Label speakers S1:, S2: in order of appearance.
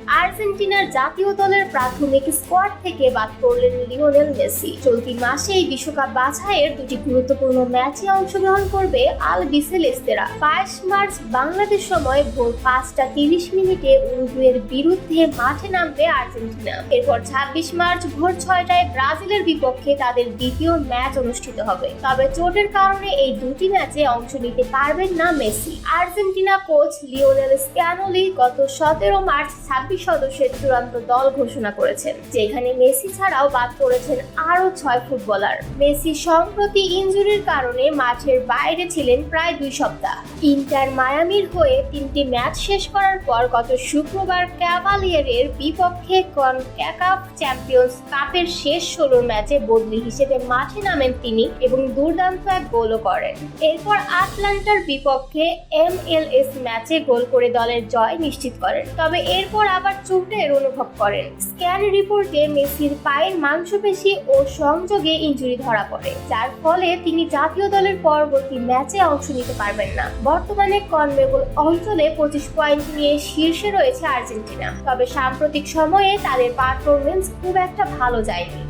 S1: আর্জেন্টিনার জাতীয় দলের প্রাথমিক স্কোয়াড থেকে বাদ পড়লেন লিওনেল মেসি। চলতি মাসে এই বিশ্বকাপ বাছাইয়ের দুটি গুরুত্বপূর্ণ ম্যাচে অংশগ্রহণ করবে আলবিসেলেস্তেরা। 22 মার্চ বাংলাদেশ সময় ভোর 5:30 উরুগুয়ের বিরুদ্ধে মাঠে নামবে আর্জেন্টিনা। এরপর 26 মার্চ ভোর 6টায় ব্রাজিলের বিপক্ষে তাদের দ্বিতীয় ম্যাচ অনুষ্ঠিত হবে। তবে চোটের কারণে এই দুটি ম্যাচে অংশ নিতে পারবেন না মেসি। আর্জেন্টিনা কোচ লিওনেল স্ক্যানোলি গত 17 মার্চ 26 সদস্যের চূড়ান্ত দল ঘোষণা করেছেন, যেখানে মেসি ছাড়াও বাদ পড়েছেন আরও 6 ফুটবলার। মেসি সম্প্রতি ইনজুরির কারণে মাঠের বাইরে ছিলেন প্রায় 2 সপ্তাহ। ইন্টার মায়ামির হয়ে 3টি ম্যাচ শেষ করার পর গত শুক্রবার ক্যাভালিয়ারের বিপক্ষে কনকাকাফ চ্যাম্পিয়ন্স কাপের শেষ 16 ম্যাচে বদলি হিসেবে মাঠে নামেন তিনি এবং দুর্দান্ত এক গোলও করেন। এরপর আটলান্টার বিপক্ষে MLS ম্যাচে গোল করে দলের জয় নিশ্চিত করেন। তবে এরপর আবার চোটের অনুভব করেন। স্ক্যান রিপোর্টে মেসির পায়ের মাংসপেশি ও সংযোগে ইনজুরি ধরা পড়ে, যার ফলে তিনি জাতীয় দলের পরবর্তী ম্যাচে অংশ নিতে পারবেন না। বর্তমানে কনমেবল অঞ্চলে 25 পয়েন্ট নিয়ে শীর্ষে রয়েছে আর্জেন্টিনা। তবে সাম্প্রতিক সময়ে তাদের পারফরমেন্স খুব একটা ভালো যায়নি।